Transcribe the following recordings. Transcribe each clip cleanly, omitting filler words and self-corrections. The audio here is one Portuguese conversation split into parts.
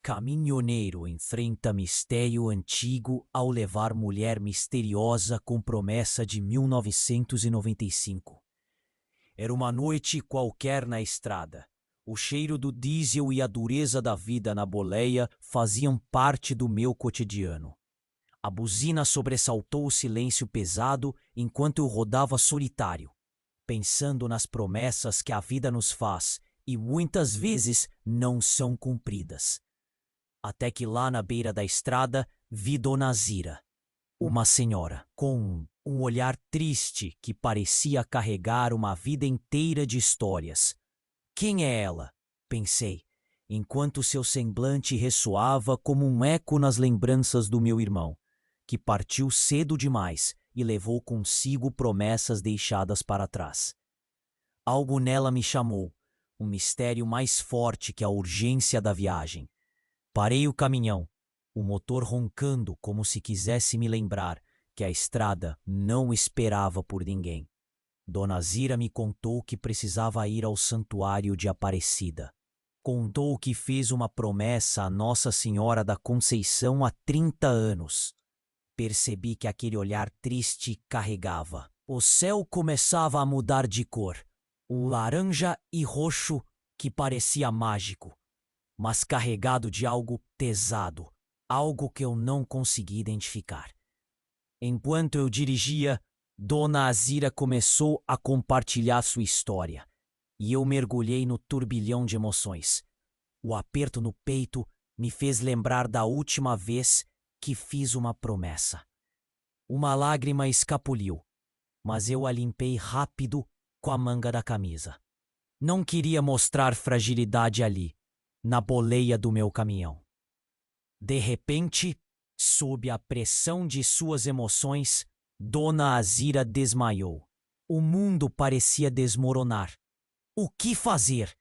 Caminhoneiro enfrenta mistério antigo ao levar mulher misteriosa com promessa de 1995. Era uma noite qualquer na estrada. O cheiro do diesel e a dureza da vida na boleia faziam parte do meu cotidiano. A buzina sobressaltou o silêncio pesado enquanto eu rodava solitário, pensando nas promessas que a vida nos faz e muitas vezes não são cumpridas. Até que lá na beira da estrada vi Dona Zira, uma senhora com um olhar triste que parecia carregar uma vida inteira de histórias. Quem é ela? Pensei, enquanto seu semblante ressoava como um eco nas lembranças do meu irmão, que partiu cedo demais e levou consigo promessas deixadas para trás. Algo nela me chamou, um mistério mais forte que a urgência da viagem. Parei o caminhão, o motor roncando como se quisesse me lembrar que a estrada não esperava por ninguém. Dona Zira me contou que precisava ir ao santuário de Aparecida. Contou que fez uma promessa à Nossa Senhora da Conceição há 30 anos. Percebi que aquele olhar triste carregava. O céu começava a mudar de cor, um laranja e roxo que parecia mágico, mas carregado de algo pesado, algo que eu não conseguia identificar. Enquanto eu dirigia, Dona Azira começou a compartilhar sua história, e eu mergulhei no turbilhão de emoções. O aperto no peito me fez lembrar da última vez que fiz uma promessa. Uma lágrima escapuliu, mas eu a limpei rápido com a manga da camisa. Não queria mostrar fragilidade ali, na boleia do meu caminhão. De repente, sob a pressão de suas emoções, Dona Azira desmaiou. O mundo parecia desmoronar. O que fazer?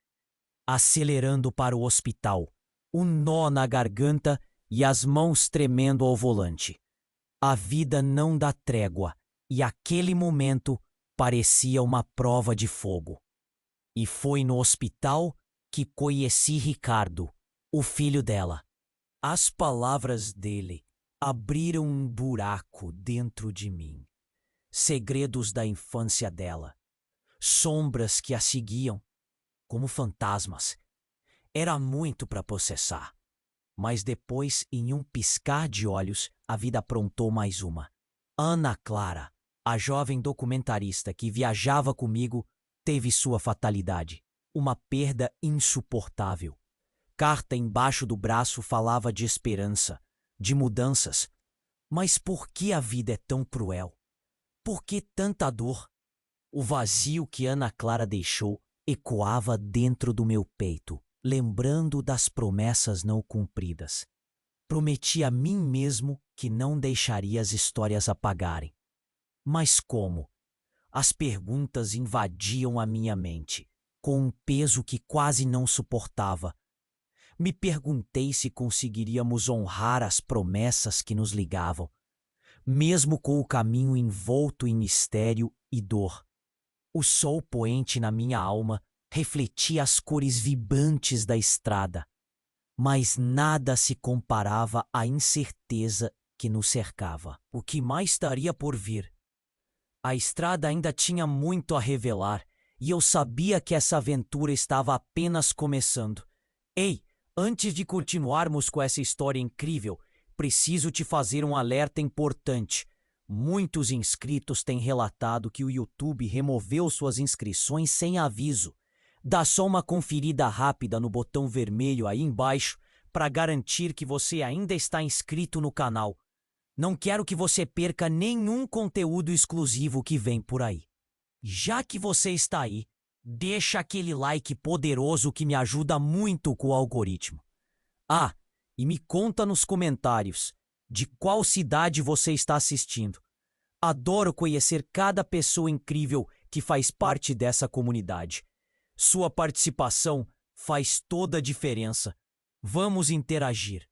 Acelerando para o hospital, um nó na garganta e as mãos tremendo ao volante. A vida não dá trégua, e aquele momento parecia uma prova de fogo. E foi no hospital que conheci Ricardo, o filho dela. As palavras dele abriram um buraco dentro de mim. Segredos da infância dela. Sombras que a seguiam, como fantasmas. Era muito para processar. Mas depois, em um piscar de olhos, a vida aprontou mais uma. Ana Clara, a jovem documentarista que viajava comigo, teve sua fatalidade. Uma perda insuportável. Carta embaixo do braço falava de esperança, de mudanças. Mas por que a vida é tão cruel? Por que tanta dor? O vazio que Ana Clara deixou ecoava dentro do meu peito, lembrando das promessas não cumpridas. Prometi a mim mesmo que não deixaria as histórias apagarem. Mas como? As perguntas invadiam a minha mente, com um peso que quase não suportava. Me perguntei se conseguiríamos honrar as promessas que nos ligavam, mesmo com o caminho envolto em mistério e dor. O sol poente na minha alma refletia as cores vibrantes da estrada, mas nada se comparava à incerteza que nos cercava. O que mais estaria por vir? A estrada ainda tinha muito a revelar, e eu sabia que essa aventura estava apenas começando. Ei, antes de continuarmos com essa história incrível, preciso te fazer um alerta importante. Muitos inscritos têm relatado que o YouTube removeu suas inscrições sem aviso. Dá só uma conferida rápida no botão vermelho aí embaixo para garantir que você ainda está inscrito no canal. Não quero que você perca nenhum conteúdo exclusivo que vem por aí. Já que você está aí, deixa aquele like poderoso que me ajuda muito com o algoritmo. Ah, e me conta nos comentários de qual cidade você está assistindo. Adoro conhecer cada pessoa incrível que faz parte dessa comunidade. Sua participação faz toda a diferença. Vamos interagir.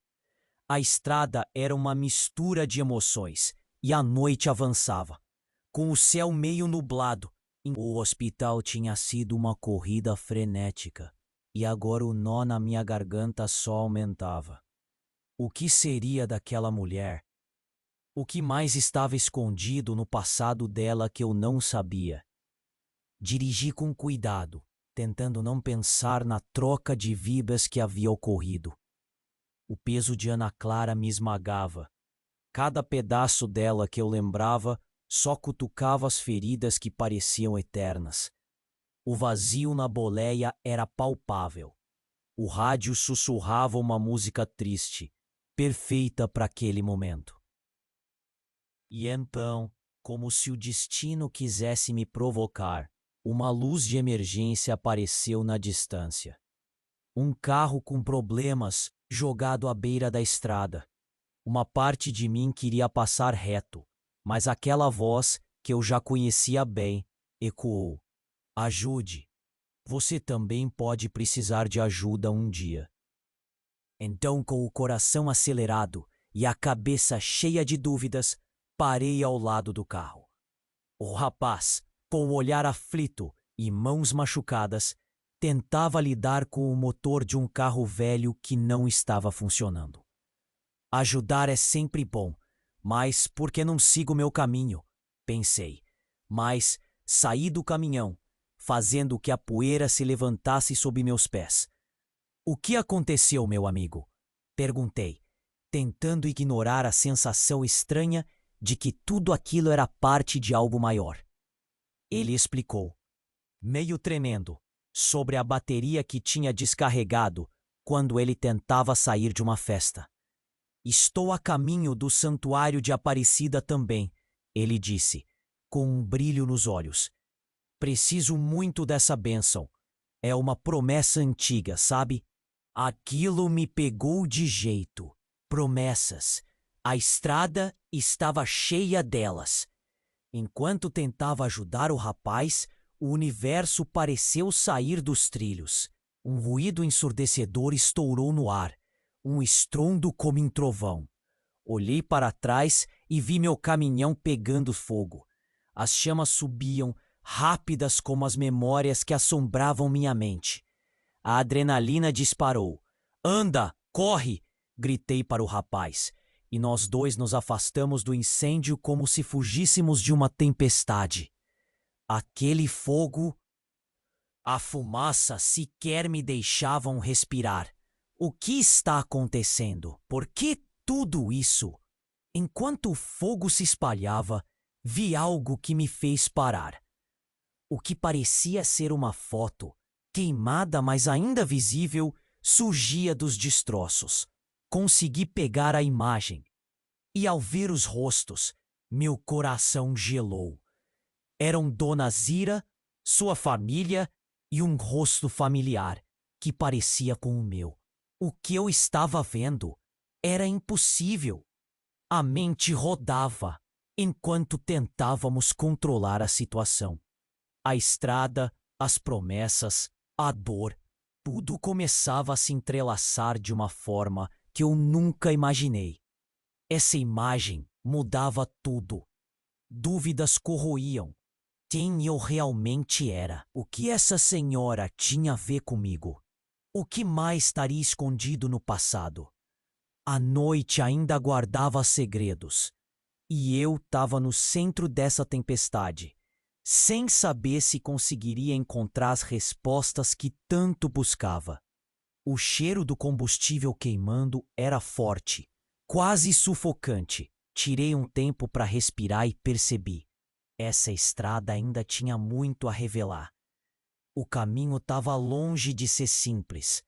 A estrada era uma mistura de emoções e a noite avançava, com o céu meio nublado. O hospital tinha sido uma corrida frenética e agora o nó na minha garganta só aumentava. O que seria daquela mulher? O que mais estava escondido no passado dela que eu não sabia? Dirigi com cuidado, tentando não pensar na troca de vidas que havia ocorrido. O peso de Ana Clara me esmagava. Cada pedaço dela que eu lembrava só cutucava as feridas que pareciam eternas. O vazio na boleia era palpável. O rádio sussurrava uma música triste, perfeita para aquele momento. E então, como se o destino quisesse me provocar, uma luz de emergência apareceu na distância. Um carro com problemas jogado à beira da estrada. Uma parte de mim queria passar reto, mas aquela voz, que eu já conhecia bem, ecoou: ajude. Você também pode precisar de ajuda um dia. Então, com o coração acelerado e a cabeça cheia de dúvidas, parei ao lado do carro. O rapaz, com o olhar aflito e mãos machucadas, tentava lidar com o motor de um carro velho que não estava funcionando. Ajudar é sempre bom, mas por que não sigo meu caminho? Pensei. Mas saí do caminhão, fazendo que a poeira se levantasse sob meus pés. O que aconteceu, meu amigo? Perguntei, tentando ignorar a sensação estranha de que tudo aquilo era parte de algo maior. Ele explicou, meio tremendo, sobre a bateria que tinha descarregado quando ele tentava sair de uma festa. Estou a caminho do santuário de Aparecida também, ele disse, com um brilho nos olhos. Preciso muito dessa bênção. É uma promessa antiga, sabe? Aquilo me pegou de jeito. Promessas. A estrada estava cheia delas. Enquanto tentava ajudar o rapaz, o universo pareceu sair dos trilhos. Um ruído ensurdecedor estourou no ar. Um estrondo como em trovão. Olhei para trás e vi meu caminhão pegando fogo. As chamas subiam, rápidas como as memórias que assombravam minha mente. A adrenalina disparou. Anda, corre! Gritei para o rapaz. E nós dois nos afastamos do incêndio como se fugíssemos de uma tempestade. Aquele fogo... A fumaça sequer me deixavam respirar. O que está acontecendo? Por que tudo isso? Enquanto o fogo se espalhava, vi algo que me fez parar. O que parecia ser uma foto, queimada mas ainda visível, surgia dos destroços. Consegui pegar a imagem. E ao ver os rostos, meu coração gelou. Eram Dona Zira, sua família e um rosto familiar, que parecia com o meu. O que eu estava vendo era impossível. A mente rodava enquanto tentávamos controlar a situação. A estrada, as promessas, a dor, tudo começava a se entrelaçar de uma forma que eu nunca imaginei. Essa imagem mudava tudo. Dúvidas corroíam. Quem eu realmente era? O que essa senhora tinha a ver comigo? O que mais estaria escondido no passado? A noite ainda guardava segredos. E eu estava no centro dessa tempestade, sem saber se conseguiria encontrar as respostas que tanto buscava. O cheiro do combustível queimando era forte, quase sufocante. Tirei um tempo para respirar e percebi. Essa estrada ainda tinha muito a revelar. O caminho estava longe de ser simples.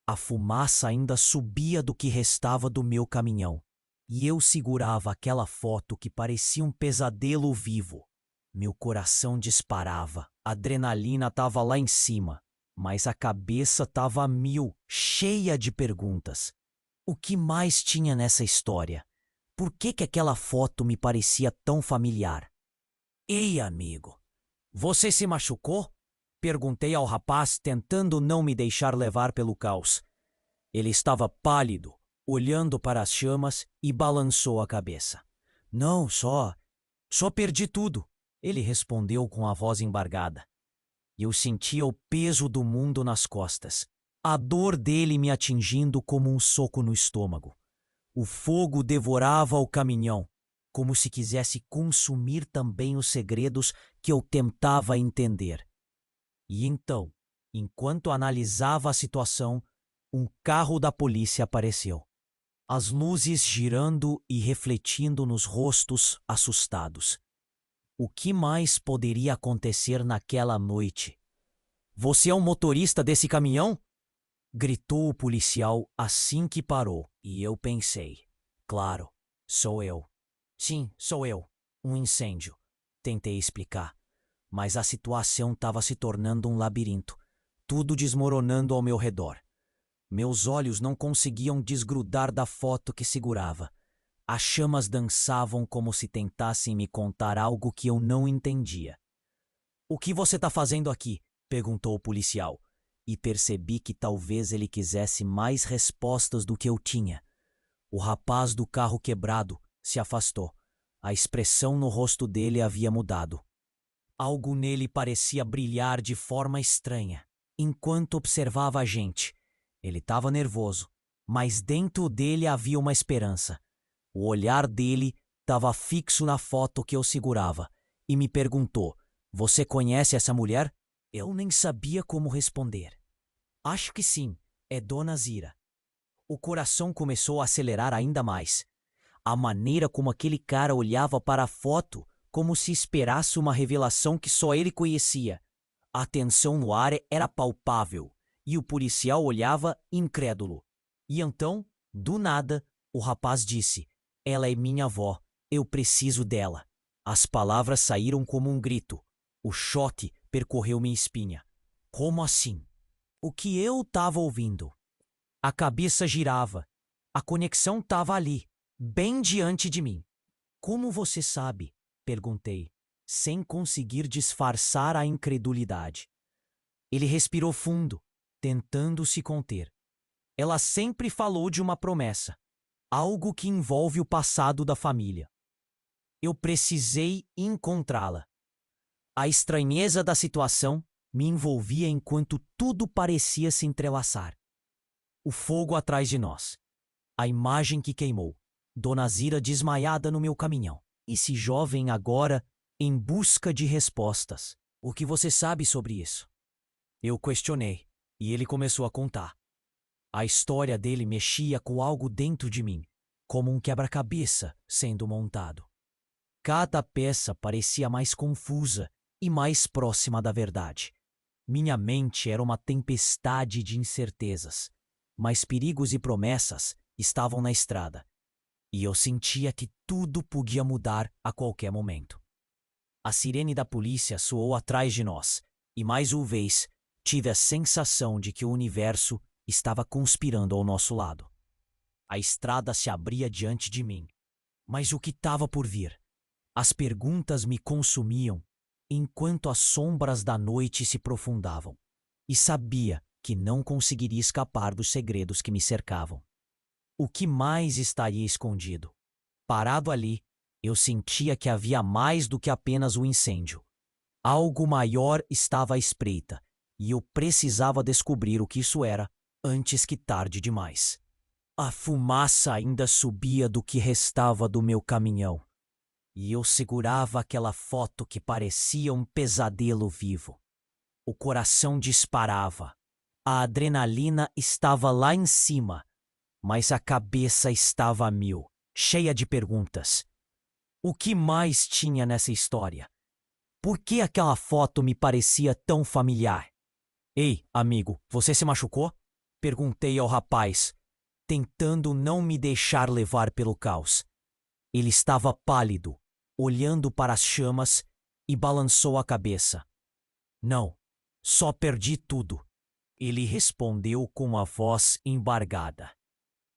A fumaça ainda subia do que restava do meu caminhão. E eu segurava aquela foto que parecia um pesadelo vivo. Meu coração disparava, a adrenalina estava lá em cima, mas a cabeça estava a mil, cheia de perguntas. O que mais tinha nessa história? Por que aquela foto me parecia tão familiar? Ei, amigo, você se machucou? Perguntei ao rapaz, tentando não me deixar levar pelo caos. Ele estava pálido, olhando para as chamas e balançou a cabeça. Não, só perdi tudo, ele respondeu com a voz embargada. Eu sentia o peso do mundo nas costas. a dor dele me atingindo como um soco no estômago. O fogo devorava o caminhão, como se quisesse consumir também os segredos que eu tentava entender. E então, enquanto analisava a situação, um carro da polícia apareceu. As luzes girando e refletindo nos rostos assustados. O que mais poderia acontecer naquela noite? "Você é o motorista desse caminhão?" gritou o policial assim que parou, e eu pensei: claro, sou eu. Sim, sou eu. Um incêndio. Tentei explicar, mas a situação estava se tornando um labirinto, tudo desmoronando ao meu redor. Meus olhos não conseguiam desgrudar da foto que segurava. As chamas dançavam como se tentassem me contar algo que eu não entendia. "O que você está fazendo aqui?" perguntou o policial, e percebi que talvez ele quisesse mais respostas do que eu tinha. O rapaz do carro quebrado se afastou. A expressão no rosto dele havia mudado. Algo nele parecia brilhar de forma estranha, enquanto observava a gente. Ele estava nervoso, mas dentro dele havia uma esperança. O olhar dele estava fixo na foto que eu segurava e me perguntou: "Você conhece essa mulher?" Eu nem sabia como responder. "Acho que sim, é Dona Zira." O coração começou a acelerar ainda mais. A maneira como aquele cara olhava para a foto, como se esperasse uma revelação que só ele conhecia. A tensão no ar era palpável, e o policial olhava incrédulo. E então, do nada, o rapaz disse: "Ela é minha avó, eu preciso dela." As palavras saíram como um grito. O choque percorreu minha espinha. Como assim? O que eu estava ouvindo? A cabeça girava. A conexão estava ali, bem diante de mim. "Como você sabe?" perguntei, sem conseguir disfarçar a incredulidade. Ele respirou fundo, tentando se conter. "Ela sempre falou de uma promessa, algo que envolve o passado da família. Eu precisei encontrá-la." A estranheza da situação me envolvia enquanto tudo parecia se entrelaçar. O fogo atrás de nós. A imagem que queimou. Dona Zira desmaiada no meu caminhão. Esse jovem agora em busca de respostas. "O que você sabe sobre isso?" Eu questionei, e ele começou a contar. A história dele mexia com algo dentro de mim, como um quebra-cabeça sendo montado. Cada peça parecia mais confusa e mais próxima da verdade. Minha mente era uma tempestade de incertezas, mas perigos e promessas estavam na estrada, e eu sentia que tudo podia mudar a qualquer momento. A sirene da polícia soou atrás de nós, e mais uma vez tive a sensação de que o universo estava conspirando ao nosso lado. A estrada se abria diante de mim, mas o que estava por vir? As perguntas me consumiam enquanto as sombras da noite se profundavam, e sabia que não conseguiria escapar dos segredos que me cercavam. O que mais estaria escondido? Parado ali, eu sentia que havia mais do que apenas o incêndio. Algo maior estava à espreita, e eu precisava descobrir o que isso era antes que tarde demais. A fumaça ainda subia do que restava do meu caminhão, e eu segurava aquela foto que parecia um pesadelo vivo. O coração disparava. A adrenalina estava lá em cima, mas a cabeça estava a mil, cheia de perguntas. O que mais tinha nessa história? Por que aquela foto me parecia tão familiar? "Ei, amigo, você se machucou?" perguntei ao rapaz, tentando não me deixar levar pelo caos. Ele estava pálido, olhando para as chamas, e balançou a cabeça. "Não, só perdi tudo." Ele respondeu com a voz embargada.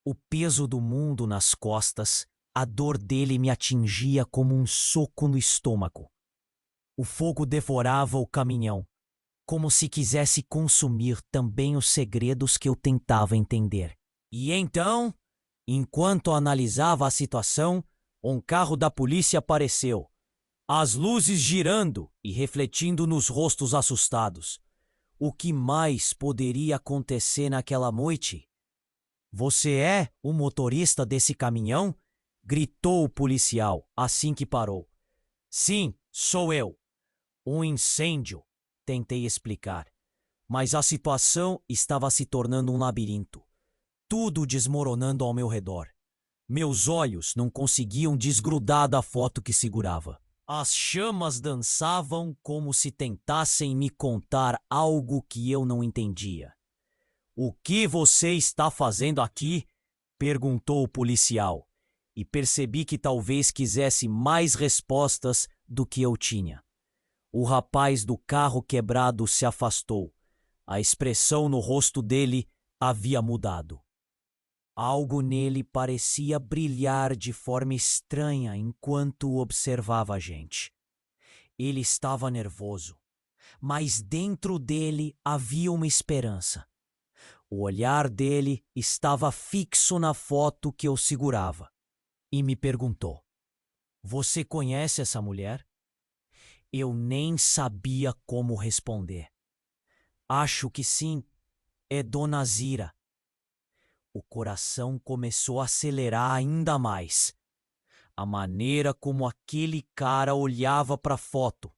O peso do mundo nas costas, a dor dele me atingia como um soco no estômago. O fogo devorava o caminhão, como se quisesse consumir também os segredos que eu tentava entender. E então, enquanto analisava a situação, um carro da polícia apareceu, as luzes girando e refletindo nos rostos assustados. O que mais poderia acontecer naquela noite? Você é o motorista desse caminhão? Gritou o policial assim que parou. Sim, sou eu. Um incêndio, tentei explicar. Mas a situação estava se tornando um labirinto. Tudo desmoronando ao meu redor. Meus olhos não conseguiam desgrudar da foto que segurava. As chamas dançavam como se tentassem me contar algo que eu não entendia. O que você está fazendo aqui? Perguntou o policial, e percebi que talvez quisesse mais respostas do que eu tinha. O rapaz do carro quebrado se afastou. A expressão no rosto dele havia mudado. Algo nele parecia brilhar de forma estranha enquanto observava a gente. Ele estava nervoso, mas dentro dele havia uma esperança. O olhar dele estava fixo na foto que eu segurava e me perguntou: Você conhece essa mulher? Eu nem sabia como responder. Acho que sim, é Dona Zira. O coração começou a acelerar ainda mais. A maneira como aquele cara olhava para a foto,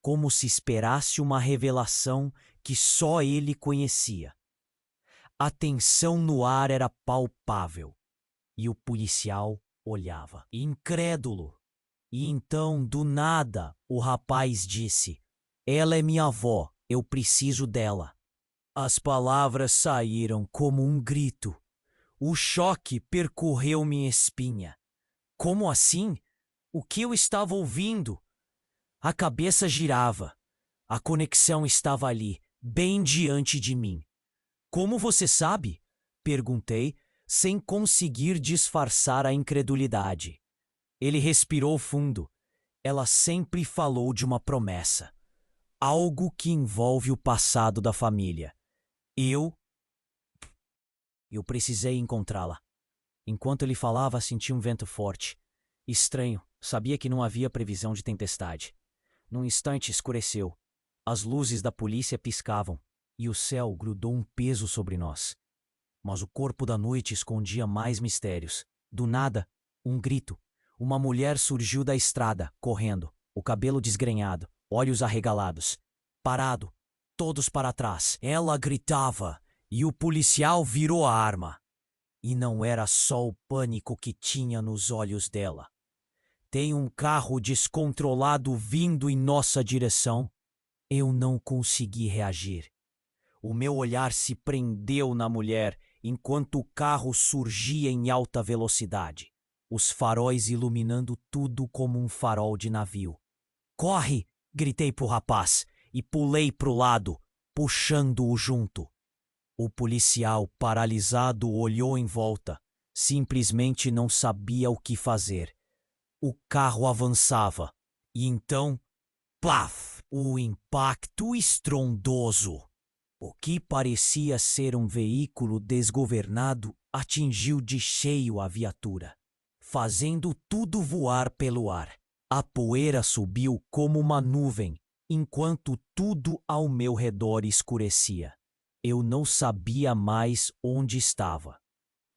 como se esperasse uma revelação que só ele conhecia. A tensão no ar era palpável e o policial olhava, incrédulo. E então, do nada, o rapaz disse: Ela é minha avó, eu preciso dela. As palavras saíram como um grito. O choque percorreu minha espinha. Como assim? O que eu estava ouvindo? A cabeça girava. A conexão estava ali, bem diante de mim. Como você sabe? Perguntei, sem conseguir disfarçar a incredulidade. Ele respirou fundo. Ela sempre falou de uma promessa. Algo que envolve o passado da família. Eu precisei encontrá-la. Enquanto ele falava, senti um vento forte. Estranho, sabia que não havia previsão de tempestade. Num instante escureceu. As luzes da polícia piscavam e o céu grudou um peso sobre nós. Mas o corpo da noite escondia mais mistérios. Do nada, um grito. Uma mulher surgiu da estrada, correndo, o cabelo desgrenhado, olhos arregalados. Parado, todos para trás. Ela gritava e o policial virou a arma. E não era só o pânico que tinha nos olhos dela. Tem um carro descontrolado vindo em nossa direção. Eu não consegui reagir. O meu olhar se prendeu na mulher enquanto o carro surgia em alta velocidade, os faróis iluminando tudo como um farol de navio. Corre! Gritei pro rapaz e pulei pro lado, puxando-o junto. O policial, paralisado, olhou em volta. Simplesmente não sabia o que fazer. O carro avançava. E então, plaf! O impacto estrondoso. O que parecia ser um veículo desgovernado atingiu de cheio a viatura, fazendo tudo voar pelo ar. A poeira subiu como uma nuvem, enquanto tudo ao meu redor escurecia. Eu não sabia mais onde estava.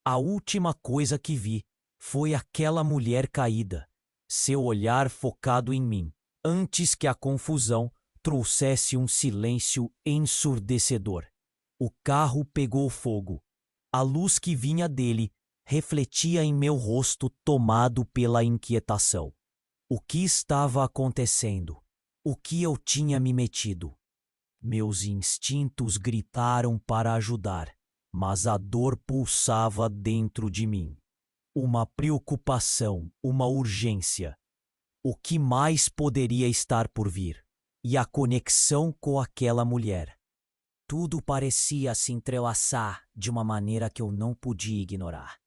A última coisa que vi foi aquela mulher caída, seu olhar focado em mim, antes que a confusão trouxesse um silêncio ensurdecedor. O carro pegou fogo. A luz que vinha dele refletia em meu rosto tomado pela inquietação. O que estava acontecendo? O que eu tinha me metido? Meus instintos gritaram para ajudar, mas a dor pulsava dentro de mim. Uma preocupação, uma urgência. O que mais poderia estar por vir? E a conexão com aquela mulher. Tudo parecia se entrelaçar de uma maneira que eu não podia ignorar.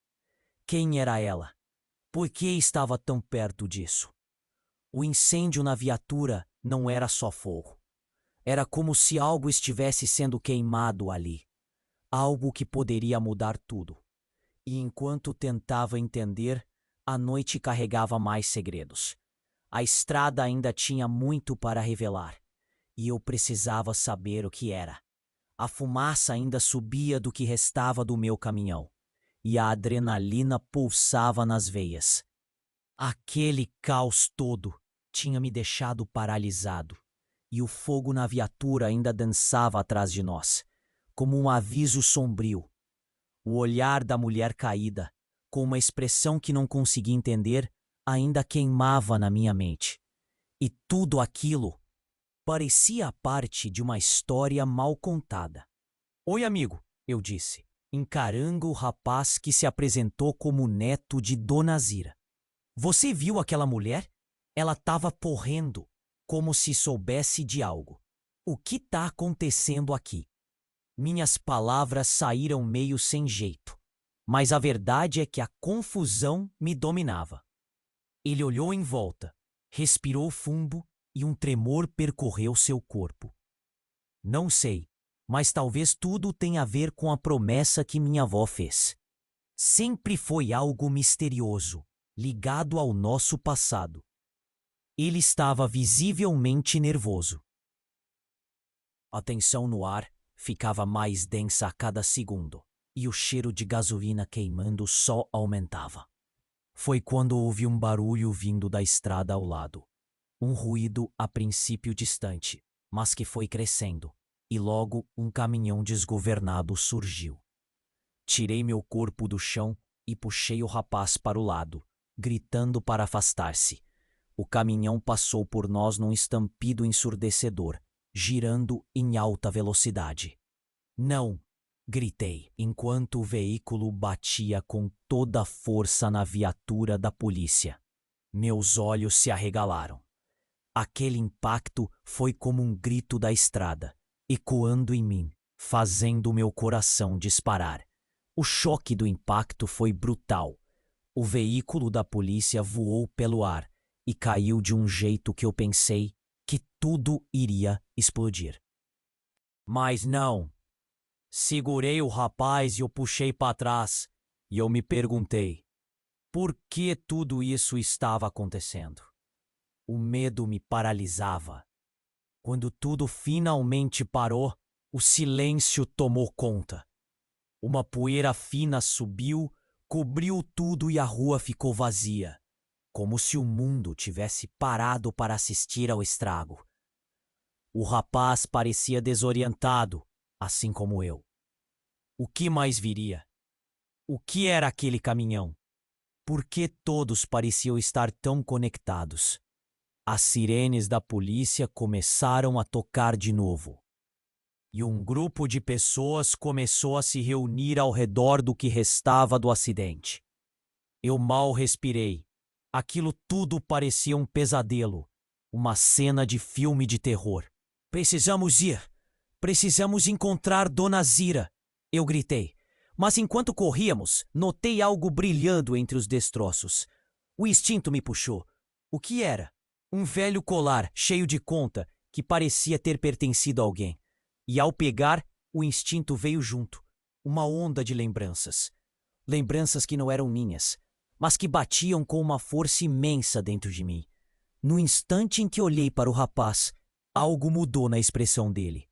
Quem era ela? Por que estava tão perto disso? O incêndio na viatura não era só fogo. Era como se algo estivesse sendo queimado ali. Algo que poderia mudar tudo. E enquanto tentava entender, a noite carregava mais segredos. A estrada ainda tinha muito para revelar. E eu precisava saber o que era. A fumaça ainda subia do que restava do meu caminhão, e a adrenalina pulsava nas veias. Aquele caos todo tinha me deixado paralisado, e o fogo na viatura ainda dançava atrás de nós, como um aviso sombrio. O olhar da mulher caída, com uma expressão que não conseguia entender, ainda queimava na minha mente. E tudo aquilo parecia parte de uma história mal contada. "Oi, amigo", eu disse, encarando o rapaz que se apresentou como neto de Dona Zira. "Você viu aquela mulher? Ela estava correndo, como se soubesse de algo. O que está acontecendo aqui?" Minhas palavras saíram meio sem jeito, mas a verdade é que a confusão me dominava. Ele olhou em volta, respirou fundo e um tremor percorreu seu corpo. Não sei, mas talvez tudo tenha a ver com a promessa que minha avó fez. Sempre foi algo misterioso, ligado ao nosso passado. Ele estava visivelmente nervoso. A tensão no ar ficava mais densa a cada segundo, e o cheiro de gasolina queimando só aumentava. Foi quando ouvi um barulho vindo da estrada ao lado. Um ruído a princípio distante, mas que foi crescendo, e logo um caminhão desgovernado surgiu. Tirei meu corpo do chão e puxei o rapaz para o lado, gritando para afastar-se. O caminhão passou por nós num estampido ensurdecedor, girando em alta velocidade. "Não!", gritei, enquanto o veículo batia com toda a força na viatura da polícia. Meus olhos se arregalaram. Aquele impacto foi como um grito da estrada, ecoando em mim, fazendo meu coração disparar. O choque do impacto foi brutal. O veículo da polícia voou pelo ar e caiu de um jeito que eu pensei que tudo iria explodir. Mas não. Segurei o rapaz e o puxei para trás, e eu me perguntei, por que tudo isso estava acontecendo? O medo me paralisava. Quando tudo finalmente parou, o silêncio tomou conta. Uma poeira fina subiu, cobriu tudo e a rua ficou vazia, como se o mundo tivesse parado para assistir ao estrago. O rapaz parecia desorientado, assim como eu. O que mais viria? O que era aquele caminhão? Por que todos pareciam estar tão conectados? As sirenes da polícia começaram a tocar de novo. E um grupo de pessoas começou a se reunir ao redor do que restava do acidente. Eu mal respirei. Aquilo tudo parecia um pesadelo, uma cena de filme de terror. "Precisamos ir! Precisamos encontrar Dona Zira!", eu gritei. Mas enquanto corríamos, notei algo brilhando entre os destroços. O instinto me puxou. O que era? Um velho colar cheio de conta que parecia ter pertencido a alguém. E ao pegar, o instinto veio junto. Uma onda de lembranças. Lembranças que não eram minhas, mas que batiam com uma força imensa dentro de mim. No instante em que olhei para o rapaz, algo mudou na expressão dele.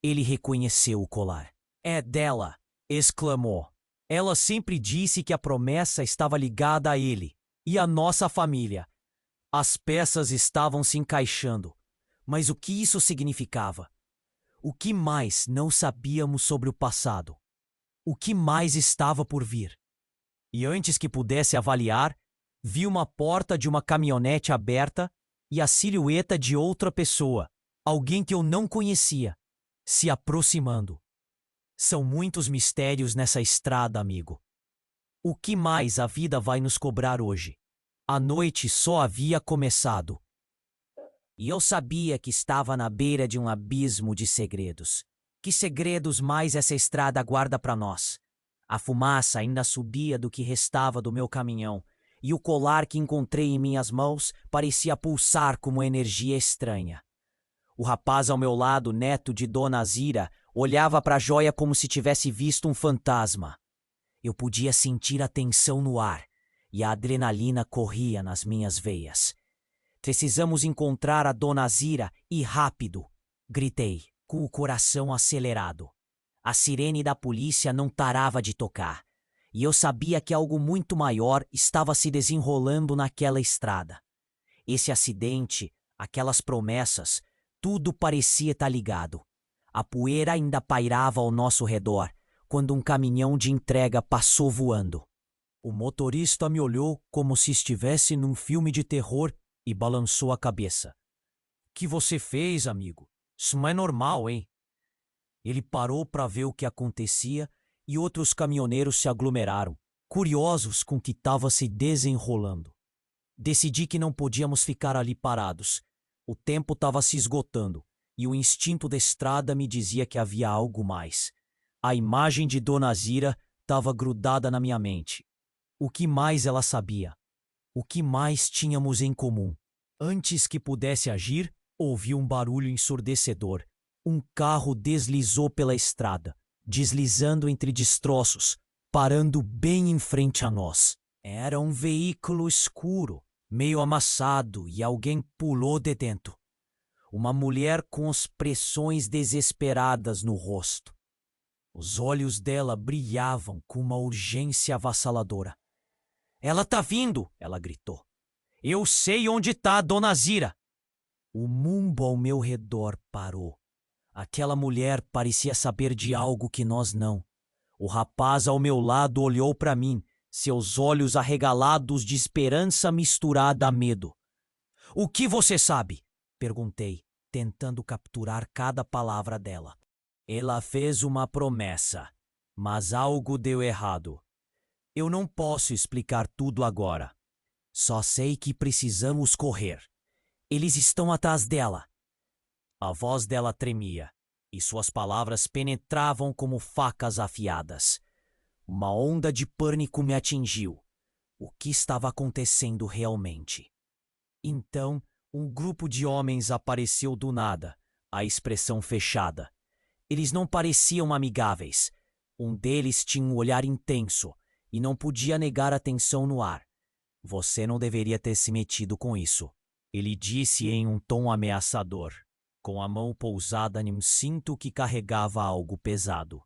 Ele reconheceu o colar. "É dela!", exclamou. "Ela sempre disse que a promessa estava ligada a ele e à nossa família." As peças estavam se encaixando, mas o que isso significava? O que mais não sabíamos sobre o passado? O que mais estava por vir? E antes que pudesse avaliar, vi uma porta de uma caminhonete aberta e a silhueta de outra pessoa, alguém que eu não conhecia, se aproximando. São muitos mistérios nessa estrada, amigo. O que mais a vida vai nos cobrar hoje? A noite só havia começado. E eu sabia que estava na beira de um abismo de segredos. Que segredos mais essa estrada guarda para nós? A fumaça ainda subia do que restava do meu caminhão, e o colar que encontrei em minhas mãos parecia pulsar com uma energia estranha. O rapaz ao meu lado, neto de Dona Zira, olhava para a joia como se tivesse visto um fantasma. Eu podia sentir a tensão no ar, e a adrenalina corria nas minhas veias. "Precisamos encontrar a Dona Zira e rápido", gritei, com o coração acelerado. A sirene da polícia não parava de tocar, e eu sabia que algo muito maior estava se desenrolando naquela estrada. Esse acidente, aquelas promessas, tudo parecia estar ligado. A poeira ainda pairava ao nosso redor, quando um caminhão de entrega passou voando. O motorista me olhou como se estivesse num filme de terror e balançou a cabeça. Que você fez, amigo? Isso não é normal, hein? Ele parou para ver o que acontecia e outros caminhoneiros se aglomeraram, curiosos com o que estava se desenrolando. Decidi que não podíamos ficar ali parados. O tempo estava se esgotando e o instinto da estrada me dizia que havia algo mais. A imagem de Dona Zira estava grudada na minha mente. O que mais ela sabia? O que mais tínhamos em comum? Antes que pudesse agir, ouvi um barulho ensurdecedor. Um carro deslizou pela estrada, deslizando entre destroços, parando bem em frente a nós. Era um veículo escuro, meio amassado, e alguém pulou de dentro. Uma mulher com expressões desesperadas no rosto. Os olhos dela brilhavam com uma urgência avassaladora. "Ela tá vindo!" ela gritou. "Eu sei onde tá a Dona Zira!" O mundo ao meu redor parou. Aquela mulher parecia saber de algo que nós não. O rapaz ao meu lado olhou para mim, seus olhos arregalados de esperança misturada a medo. "O que você sabe?" perguntei, tentando capturar cada palavra dela. "Ela fez uma promessa, mas algo deu errado. Eu não posso explicar tudo agora. Só sei que precisamos correr. Eles estão atrás dela." A voz dela tremia, e suas palavras penetravam como facas afiadas. Uma onda de pânico me atingiu. O que estava acontecendo realmente? Então, um grupo de homens apareceu do nada, a expressão fechada. Eles não pareciam amigáveis. Um deles tinha um olhar intenso e não podia negar a tensão no ar. "Você não deveria ter se metido com isso", ele disse em um tom ameaçador, com a mão pousada em um cinto que carregava algo pesado.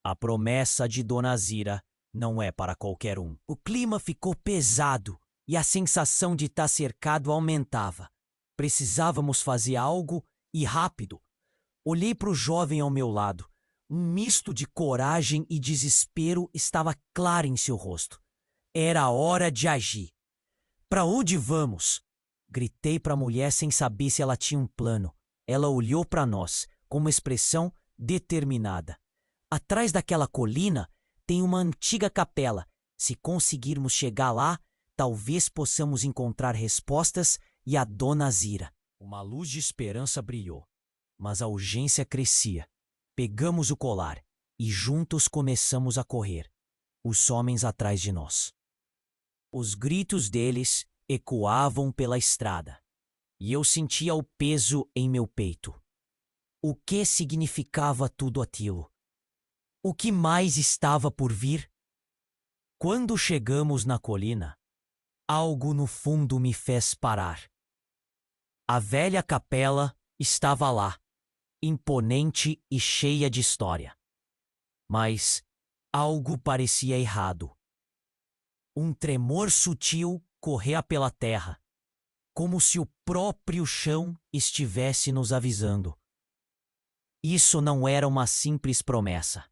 "A promessa de Dona Zira não é para qualquer um." O clima ficou pesado e a sensação de estar cercado aumentava. Precisávamos fazer algo e rápido. Olhei para o jovem ao meu lado. Um misto de coragem e desespero estava claro em seu rosto. Era a hora de agir. "Para onde vamos?" Gritei para a mulher sem saber se ela tinha um plano. Ela olhou para nós, com uma expressão determinada. "Atrás daquela colina tem uma antiga capela. Se conseguirmos chegar lá, talvez possamos encontrar respostas e a Dona Zira." Uma luz de esperança brilhou, mas a urgência crescia. Pegamos o colar e juntos começamos a correr, os homens atrás de nós. Os gritos deles ecoavam pela estrada, e eu sentia o peso em meu peito. O que significava tudo aquilo? O que mais estava por vir? Quando chegamos na colina, algo no fundo me fez parar. A velha capela estava lá, imponente e cheia de história. Mas algo parecia errado. Um tremor sutil corria pela terra, como se o próprio chão estivesse nos avisando. Isso não era uma simples promessa.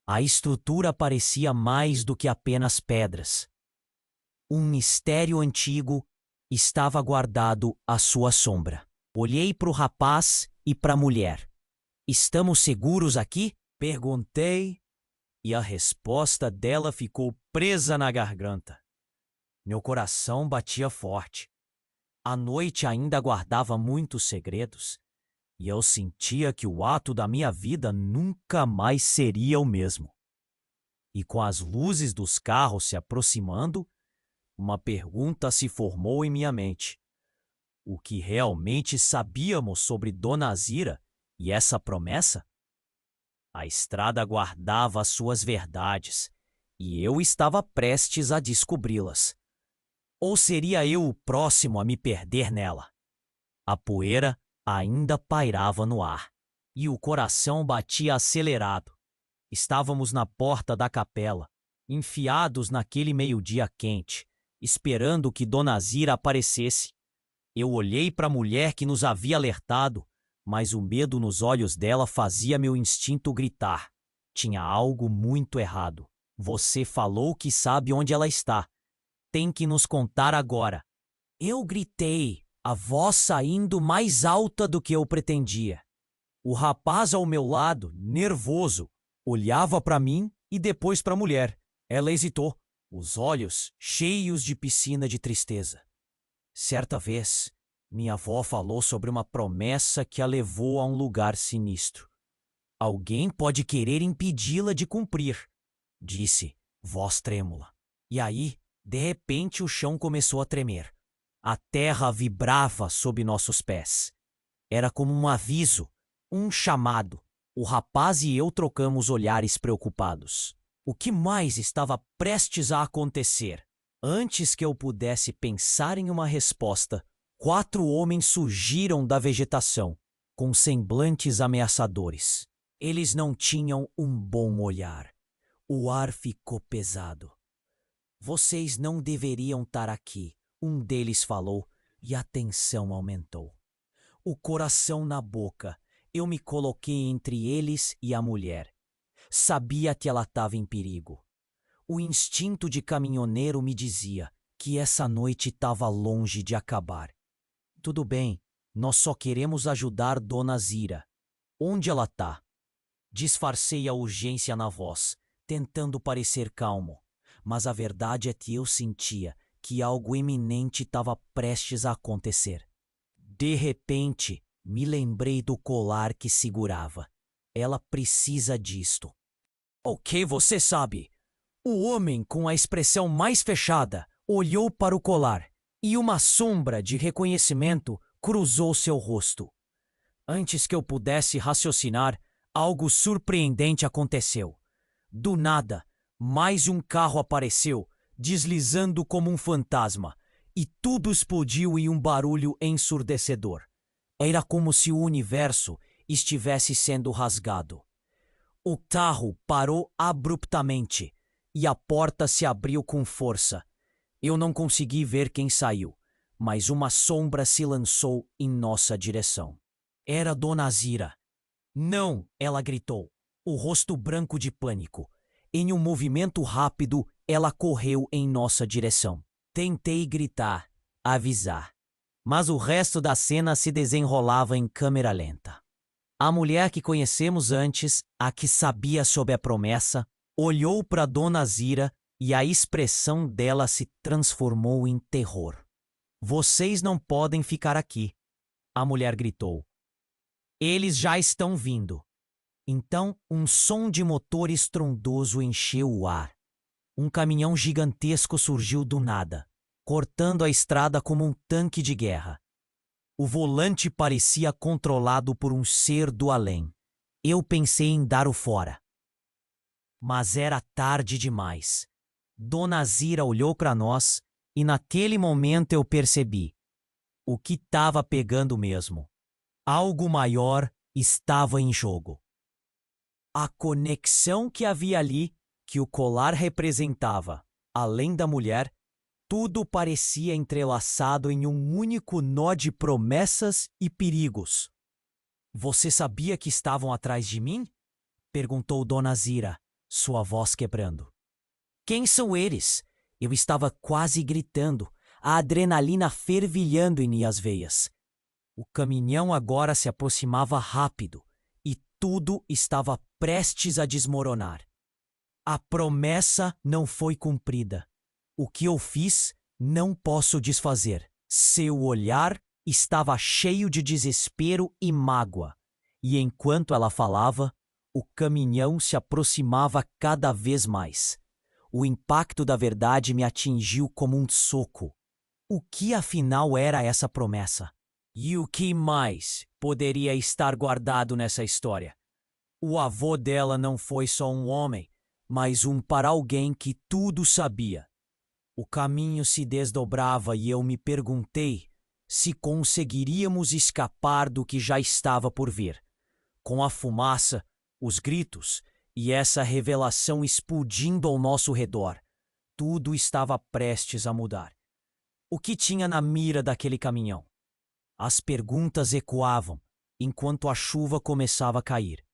A estrutura parecia mais do que apenas pedras. Um mistério antigo estava guardado à sua sombra. Olhei para o rapaz e para a mulher. "Estamos seguros aqui?" perguntei, e a resposta dela ficou presa na garganta. Meu coração batia forte. A noite ainda guardava muitos segredos, e eu sentia que o ato da minha vida nunca mais seria o mesmo. E com as luzes dos carros se aproximando, uma pergunta se formou em minha mente. O que realmente sabíamos sobre Dona Zira e essa promessa? A estrada guardava suas verdades, e eu estava prestes a descobri-las. Ou seria eu o próximo a me perder nela? A poeira ainda pairava no ar. e o coração batia acelerado. Estávamos na porta da capela, enfiados naquele meio-dia quente, esperando que Dona Zira aparecesse. Eu olhei para a mulher que nos havia alertado, mas o medo nos olhos dela fazia meu instinto gritar. Tinha algo muito errado. Você falou que sabe onde ela está. Tem que nos contar agora. Eu gritei, a voz saindo mais alta do que eu pretendia. O rapaz ao meu lado, nervoso, olhava para mim e depois para a mulher. Ela hesitou, os olhos cheios de piscina de tristeza. Certa vez, minha avó falou sobre uma promessa que a levou a um lugar sinistro. Alguém pode querer impedi-la de cumprir, disse, voz trêmula. E aí, de repente, o chão começou a tremer. A terra vibrava sob nossos pés. Era como um aviso, um chamado. O rapaz e eu trocamos olhares preocupados. O que mais estava prestes a acontecer? Antes que eu pudesse pensar em uma resposta, 4 homens surgiram da vegetação, com semblantes ameaçadores. Eles não tinham um bom olhar. O ar ficou pesado. Vocês não deveriam estar aqui, um deles falou, e a tensão aumentou. O coração na boca, eu me coloquei entre eles e a mulher. Sabia que ela estava em perigo. O instinto de caminhoneiro me dizia que essa noite estava longe de acabar. Tudo bem, nós só queremos ajudar Dona Zira. Onde ela está? Disfarcei a urgência na voz, tentando parecer calmo, mas a verdade é que eu sentia que algo iminente estava prestes a acontecer. De repente, me lembrei do colar que segurava. Ela precisa disto. O que você sabe? O homem com a expressão mais fechada olhou para o colar e uma sombra de reconhecimento cruzou seu rosto. Antes que eu pudesse raciocinar, algo surpreendente aconteceu. Do nada, mais um carro apareceu, deslizando como um fantasma, e tudo explodiu em um barulho ensurdecedor. Era como se o universo estivesse sendo rasgado. O carro parou abruptamente e a porta se abriu com força. Eu não consegui ver quem saiu, mas uma sombra se lançou em nossa direção. Era Dona Zira. Não, ela gritou, o rosto branco de pânico. Em um movimento rápido, ela correu em nossa direção. Tentei gritar, avisar, mas o resto da cena se desenrolava em câmera lenta. A mulher que conhecemos antes, a que sabia sobre a promessa, olhou para Dona Zira e a expressão dela se transformou em terror. Vocês não podem ficar aqui, a mulher gritou. Eles já estão vindo. Então, um som de motor estrondoso encheu o ar. Um caminhão gigantesco surgiu do nada, cortando a estrada como um tanque de guerra. O volante parecia controlado por um ser do além. Eu pensei em dar o fora. Mas era tarde demais. Dona Zira olhou para nós e naquele momento eu percebi o que estava pegando mesmo. Algo maior estava em jogo. A conexão que havia ali, que o colar representava, além da mulher, tudo parecia entrelaçado em um único nó de promessas e perigos. Você sabia que estavam atrás de mim? Perguntou Dona Zira, sua voz quebrando. Quem são eles? Eu estava quase gritando, a adrenalina fervilhando em minhas veias. O caminhão agora se aproximava rápido e tudo estava prestes a desmoronar. A promessa não foi cumprida. O que eu fiz, não posso desfazer. Seu olhar estava cheio de desespero e mágoa, e enquanto ela falava, o caminhão se aproximava cada vez mais. O impacto da verdade me atingiu como um soco. O que afinal era essa promessa? E o que mais poderia estar guardado nessa história? O avô dela não foi só um homem, mas um para alguém que tudo sabia. O caminho se desdobrava e eu me perguntei se conseguiríamos escapar do que já estava por vir. Com a fumaça, os gritos e essa revelação explodindo ao nosso redor, tudo estava prestes a mudar. O que tinha na mira daquele caminhão? As perguntas ecoavam enquanto a chuva começava a cair.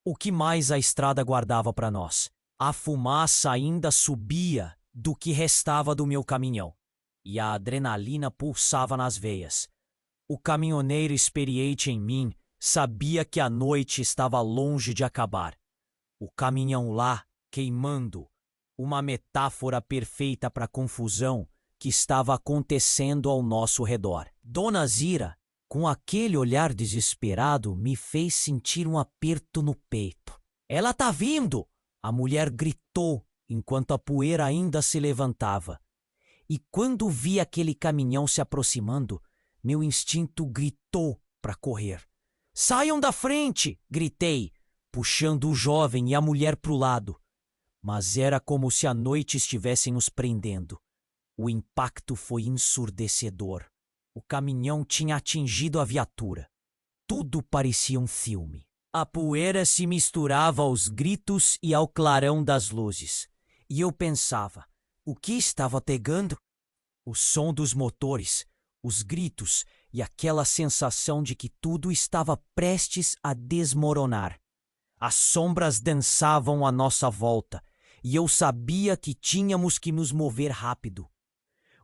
O que mais a estrada guardava para nós? A fumaça ainda subia do que restava do meu caminhão, e a adrenalina pulsava nas veias. O caminhoneiro experiente em mim sabia que a noite estava longe de acabar. O caminhão lá, queimando, uma metáfora perfeita para a confusão que estava acontecendo ao nosso redor. Dona Zira, com aquele olhar desesperado, me fez sentir um aperto no peito. "Ela tá vindo!" A mulher gritou enquanto a poeira ainda se levantava. E quando vi aquele caminhão se aproximando, meu instinto gritou para correr. "Saiam da frente!" gritei, puxando o jovem e a mulher para o lado. Mas era como se a noite estivesse nos prendendo. O impacto foi ensurdecedor. O caminhão tinha atingido a viatura. Tudo parecia um filme. A poeira se misturava aos gritos e ao clarão das luzes. E eu pensava, o que estava pegando? O som dos motores, os gritos e aquela sensação de que tudo estava prestes a desmoronar. As sombras dançavam à nossa volta e eu sabia que tínhamos que nos mover rápido.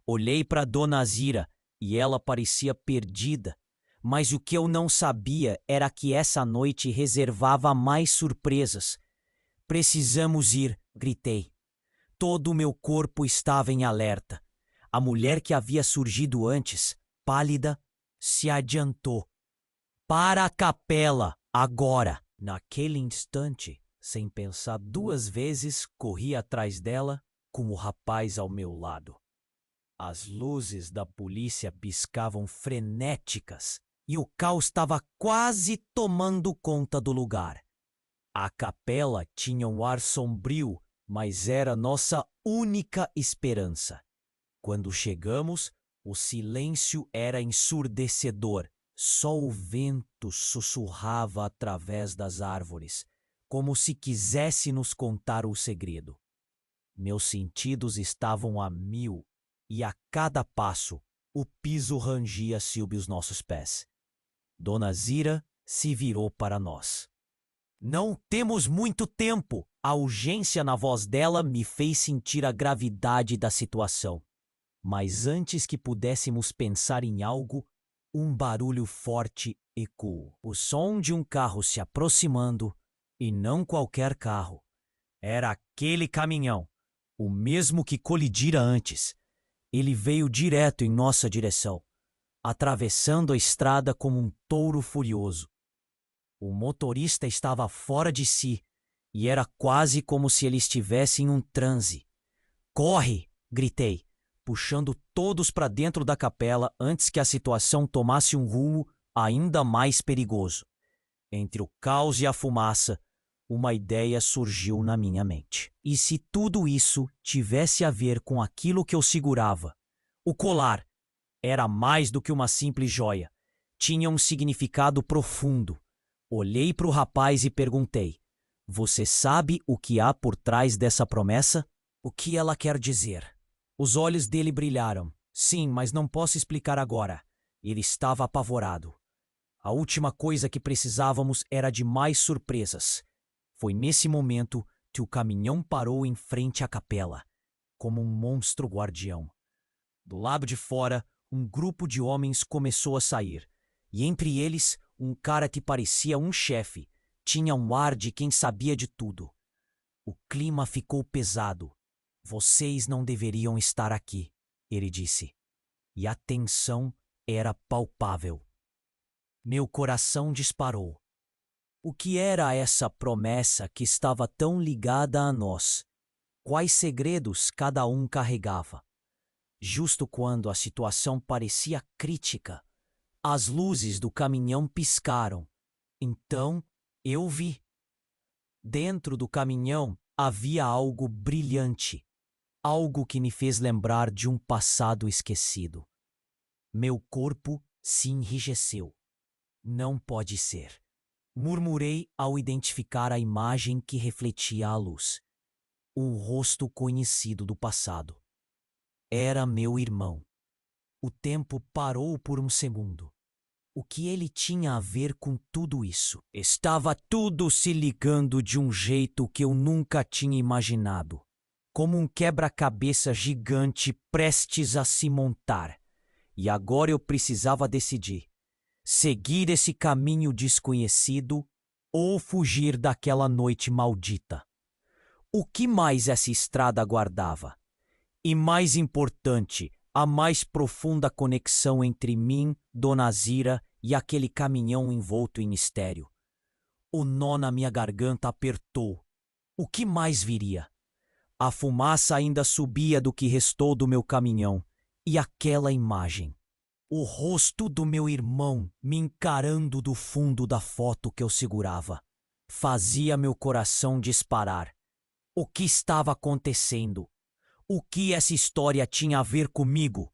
Olhei para Dona Zira e ela parecia perdida, mas o que eu não sabia era que essa noite reservava mais surpresas. "Precisamos ir", gritei. Todo o meu corpo estava em alerta. A mulher que havia surgido antes, pálida, se adiantou. "Para a capela, agora!" Naquele instante, sem pensar duas vezes, corri atrás dela com o rapaz ao meu lado. As luzes da polícia piscavam frenéticas e o caos estava quase tomando conta do lugar. A capela tinha um ar sombrio, mas era nossa única esperança. Quando chegamos, o silêncio era ensurdecedor. Só o vento sussurrava através das árvores, como se quisesse nos contar o segredo. Meus sentidos estavam a mil, e a cada passo o piso rangia sob os nossos pés. Dona Zira se virou para nós. "Não temos muito tempo!" A urgência na voz dela me fez sentir a gravidade da situação. Mas antes que pudéssemos pensar em algo, um barulho forte ecoou. O som de um carro se aproximando, e não qualquer carro. Era aquele caminhão, o mesmo que colidira antes. Ele veio direto em nossa direção, atravessando a estrada como um touro furioso. O motorista estava fora de si, e era quase como se ele estivesse em um transe. "Corre!" gritei, puxando todos para dentro da capela antes que a situação tomasse um rumo ainda mais perigoso. Entre o caos e a fumaça, uma ideia surgiu na minha mente. E se tudo isso tivesse a ver com aquilo que eu segurava? O colar era mais do que uma simples joia. Tinha um significado profundo. Olhei para o rapaz e perguntei: "Você sabe o que há por trás dessa promessa?" "O que ela quer dizer?" Os olhos dele brilharam. "Sim, mas não posso explicar agora." Ele estava apavorado. A última coisa que precisávamos era de mais surpresas. Foi nesse momento que o caminhão parou em frente à capela, como um monstro guardião. Do lado de fora, um grupo de homens começou a sair, e entre eles, um cara que parecia um chefe. Tinha um ar de quem sabia de tudo. O clima ficou pesado. "Vocês não deveriam estar aqui", ele disse. E a tensão era palpável. Meu coração disparou. O que era essa promessa que estava tão ligada a nós? Quais segredos cada um carregava? Justo quando a situação parecia crítica, as luzes do caminhão piscaram. Então eu vi. Dentro do caminhão havia algo brilhante, algo que me fez lembrar de um passado esquecido. Meu corpo se enrijeceu. Não pode ser. Murmurei ao identificar a imagem que refletia a luz. Um rosto conhecido do passado. Era meu irmão. O tempo parou por um segundo. O que ele tinha a ver com tudo isso? Estava tudo se ligando de um jeito que eu nunca tinha imaginado. Como um quebra-cabeça gigante prestes a se montar. E agora eu precisava decidir: seguir esse caminho desconhecido ou fugir daquela noite maldita. O que mais essa estrada guardava? E mais importante, a mais profunda conexão entre mim, Dona Zira e aquele caminhão envolto em mistério. O nó na minha garganta apertou. O que mais viria? A fumaça ainda subia do que restou do meu caminhão. E aquela imagem. O rosto do meu irmão me encarando do fundo da foto que eu segurava. Fazia meu coração disparar. O que estava acontecendo? O que essa história tinha a ver comigo?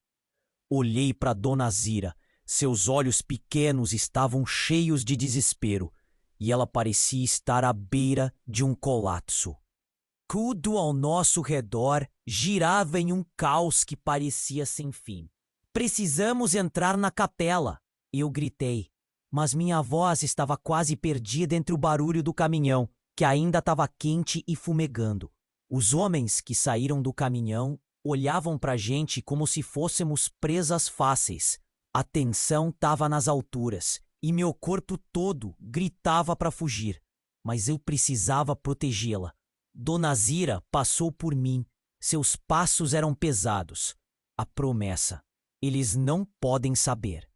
Olhei para Dona Zira. Seus olhos pequenos estavam cheios de desespero e ela parecia estar à beira de um colapso. Tudo ao nosso redor girava em um caos que parecia sem fim. Precisamos entrar na capela, eu gritei, mas minha voz estava quase perdida entre o barulho do caminhão, que ainda estava quente e fumegando. Os homens que saíram do caminhão olhavam para a gente como se fôssemos presas fáceis. A tensão estava nas alturas e meu corpo todo gritava para fugir, mas eu precisava protegê-la. Dona Zira passou por mim. Seus passos eram pesados. A promessa. Eles não podem saber.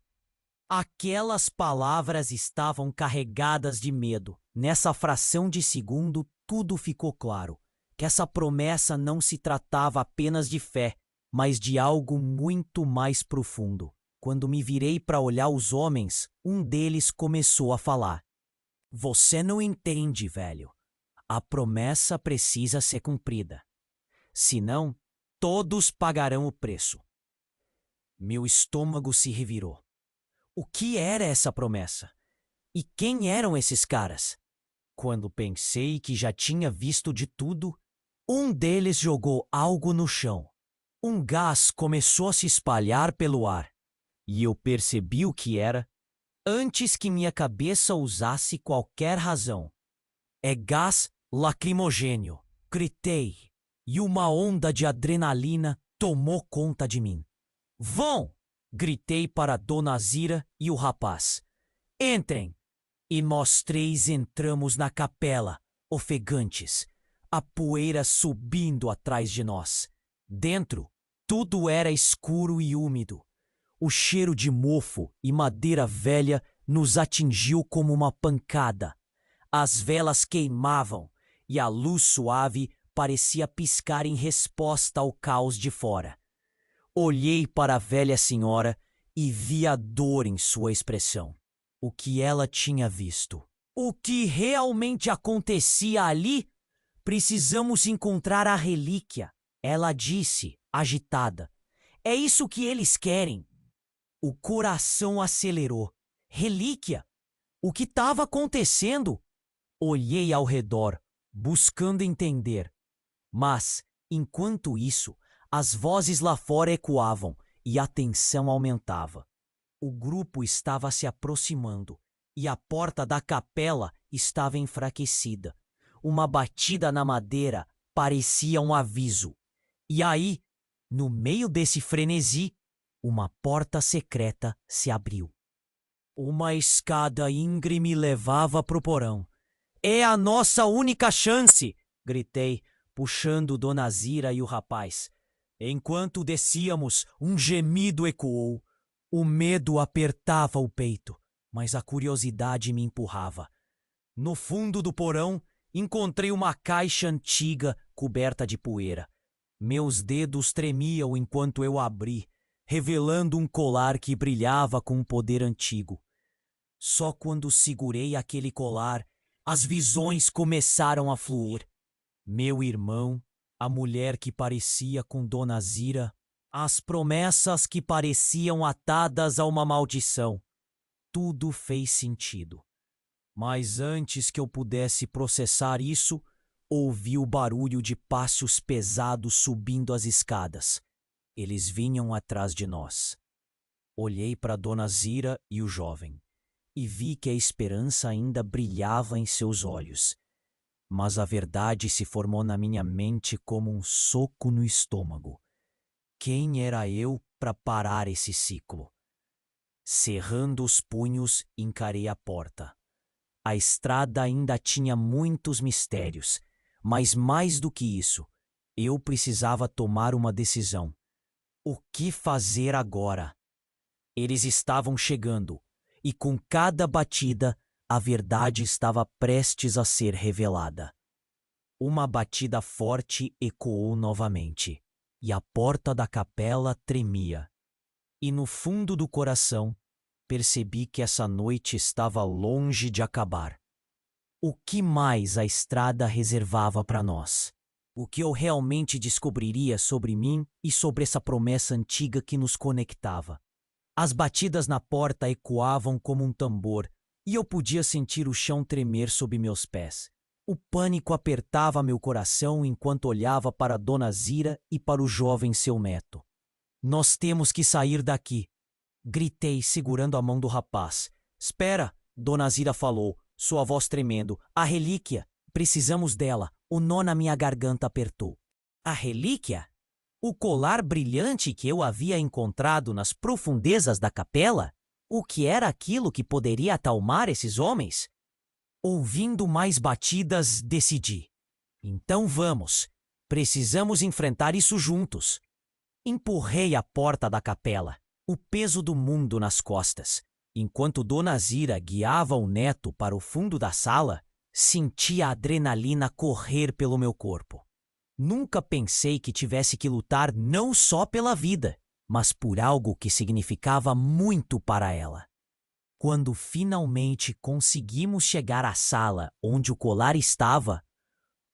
Aquelas palavras estavam carregadas de medo. Nessa fração de segundo, tudo ficou claro. Que essa promessa não se tratava apenas de fé, mas de algo muito mais profundo. Quando me virei para olhar os homens, um deles começou a falar. Você não entende, velho. A promessa precisa ser cumprida. Senão, todos pagarão o preço. Meu estômago se revirou. O que era essa promessa? E quem eram esses caras? Quando pensei que já tinha visto de tudo, um deles jogou algo no chão. Um gás começou a se espalhar pelo ar. E eu percebi o que era antes que minha cabeça usasse qualquer razão. É gás lacrimogênio, gritei, e uma onda de adrenalina tomou conta de mim. Vão! Gritei para Dona Zira e o rapaz. Entrem! E nós três entramos na capela, ofegantes, a poeira subindo atrás de nós. Dentro, tudo era escuro e úmido. O cheiro de mofo e madeira velha nos atingiu como uma pancada. As velas queimavam e a luz suave parecia piscar em resposta ao caos de fora. Olhei para a velha senhora e vi a dor em sua expressão. O que ela tinha visto? O que realmente acontecia ali? Precisamos encontrar a relíquia, ela disse, agitada. É isso que eles querem. O coração acelerou. Relíquia? O que estava acontecendo? Olhei ao redor, buscando entender. Mas, enquanto isso, as vozes lá fora ecoavam e a tensão aumentava. O grupo estava se aproximando e a porta da capela estava enfraquecida. Uma batida na madeira parecia um aviso. E aí, no meio desse frenesi, uma porta secreta se abriu. Uma escada íngreme levava para o porão. É a nossa única chance! Gritei, puxando Dona Zira e o rapaz. Enquanto descíamos, um gemido ecoou. O medo apertava o peito, mas a curiosidade me empurrava. No fundo do porão, encontrei uma caixa antiga coberta de poeira. Meus dedos tremiam enquanto eu abri, revelando um colar que brilhava com um poder antigo. Só quando segurei aquele colar, as visões começaram a fluir. Meu irmão, a mulher que parecia com Dona Zira, as promessas que pareciam atadas a uma maldição. Tudo fez sentido. Mas antes que eu pudesse processar isso, ouvi o barulho de passos pesados subindo as escadas. Eles vinham atrás de nós. Olhei para Dona Zira e o jovem, e vi que a esperança ainda brilhava em seus olhos. Mas a verdade se formou na minha mente como um soco no estômago. Quem era eu para parar esse ciclo? Cerrando os punhos, encarei a porta. A estrada ainda tinha muitos mistérios, mas mais do que isso, eu precisava tomar uma decisão. O que fazer agora? Eles estavam chegando, e com cada batida, a verdade estava prestes a ser revelada. Uma batida forte ecoou novamente, e a porta da capela tremia. E no fundo do coração, percebi que essa noite estava longe de acabar. O que mais a estrada reservava para nós? O que eu realmente descobriria sobre mim e sobre essa promessa antiga que nos conectava? As batidas na porta ecoavam como um tambor, e eu podia sentir o chão tremer sob meus pés. O pânico apertava meu coração enquanto olhava para Dona Zira e para o jovem seu neto. Nós temos que sair daqui, gritei, segurando a mão do rapaz. Espera, Dona Zira falou, sua voz tremendo. A relíquia, precisamos dela. O nó na minha garganta apertou. A relíquia? O colar brilhante que eu havia encontrado nas profundezas da capela? O que era aquilo que poderia acalmar esses homens? Ouvindo mais batidas, decidi. Então vamos. Precisamos enfrentar isso juntos. Empurrei a porta da capela, o peso do mundo nas costas. Enquanto Dona Zira guiava o neto para o fundo da sala, senti a adrenalina correr pelo meu corpo. Nunca pensei que tivesse que lutar não só pela vida, mas por algo que significava muito para ela. Quando finalmente conseguimos chegar à sala onde o colar estava,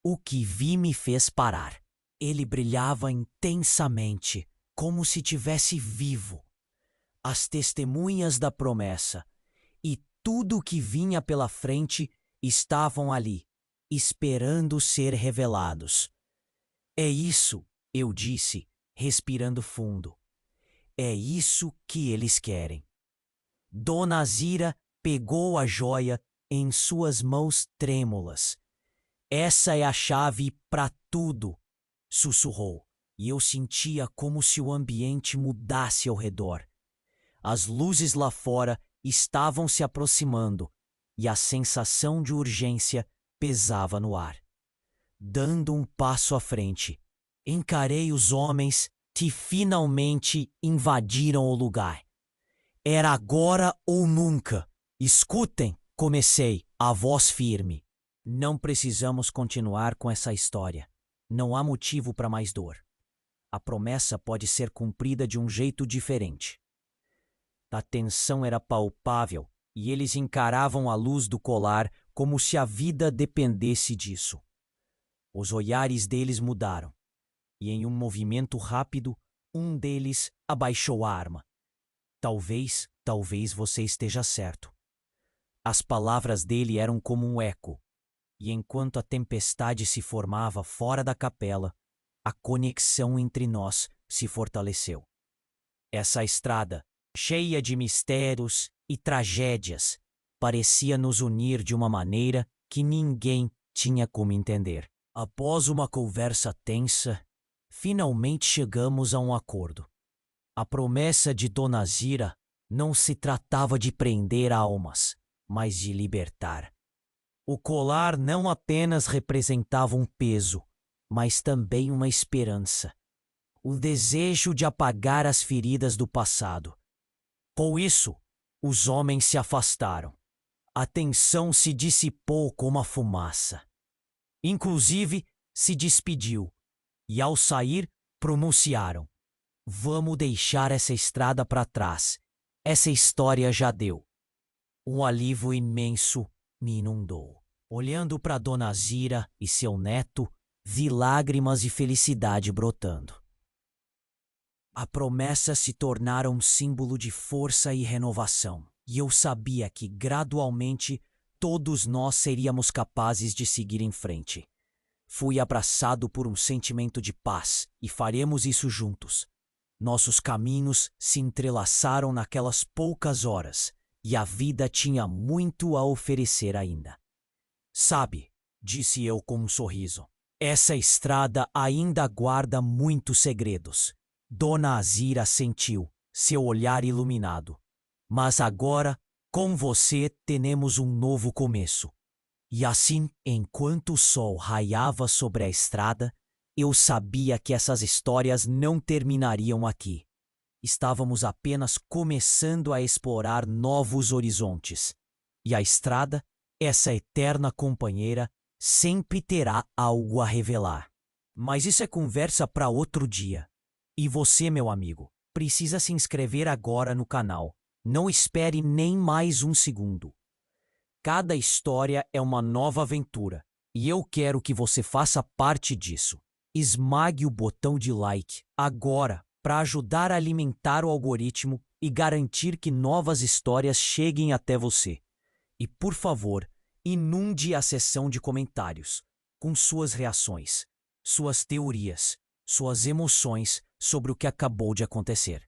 o que vi me fez parar. Ele brilhava intensamente, como se estivesse vivo. As testemunhas da promessa e tudo o que vinha pela frente estavam ali, esperando ser revelados. É isso, eu disse, respirando fundo. É isso que eles querem. Dona Zira pegou a joia em suas mãos trêmulas. Essa é a chave para tudo, sussurrou, e eu sentia como se o ambiente mudasse ao redor. As luzes lá fora estavam se aproximando e a sensação de urgência pesava no ar. Dando um passo à frente, encarei os homens que finalmente invadiram o lugar. Era agora ou nunca. Escutem, comecei, a voz firme. Não precisamos continuar com essa história. Não há motivo para mais dor. A promessa pode ser cumprida de um jeito diferente. A tensão era palpável e eles encaravam a luz do colar como se a vida dependesse disso. Os olhares deles mudaram e, em um movimento rápido, um deles abaixou a arma. Talvez você esteja certo. As palavras dele eram como um eco, e enquanto a tempestade se formava fora da capela, a conexão entre nós se fortaleceu. Essa estrada, cheia de mistérios e tragédias, parecia nos unir de uma maneira que ninguém tinha como entender. Após uma conversa tensa, finalmente chegamos a um acordo. A promessa de Dona Zira não se tratava de prender almas, mas de libertar. O colar não apenas representava um peso, mas também uma esperança. O desejo de apagar as feridas do passado. Com isso, os homens se afastaram. A tensão se dissipou como a fumaça. Inclusive, se despediu, e ao sair, pronunciaram: vamos deixar essa estrada para trás. Essa história já deu. Um alívio imenso me inundou. Olhando para Dona Zira e seu neto, vi lágrimas de felicidade brotando. A promessa se tornara um símbolo de força e renovação, e eu sabia que, gradualmente, todos nós seríamos capazes de seguir em frente. Fui abraçado por um sentimento de paz e faremos isso juntos. Nossos caminhos se entrelaçaram naquelas poucas horas e a vida tinha muito a oferecer ainda. Sabe, disse eu com um sorriso, essa estrada ainda guarda muitos segredos. Dona Azira sentiu, seu olhar iluminado. Mas agora, com você, temos um novo começo. E assim, enquanto o sol raiava sobre a estrada, eu sabia que essas histórias não terminariam aqui. Estávamos apenas começando a explorar novos horizontes. E a estrada, essa eterna companheira, sempre terá algo a revelar. Mas isso é conversa para outro dia. E você, meu amigo, precisa se inscrever agora no canal. Não espere nem mais um segundo. Cada história é uma nova aventura e eu quero que você faça parte disso. Esmague o botão de like agora para ajudar a alimentar o algoritmo e garantir que novas histórias cheguem até você. E, por favor, inunde a seção de comentários com suas reações, suas teorias, suas emoções sobre o que acabou de acontecer.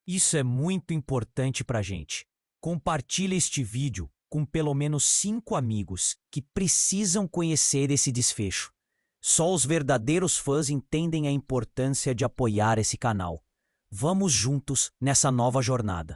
Isso é muito importante para a gente. Compartilhe este vídeo com pelo menos 5 amigos que precisam conhecer esse desfecho. Só os verdadeiros fãs entendem a importância de apoiar esse canal. Vamos juntos nessa nova jornada.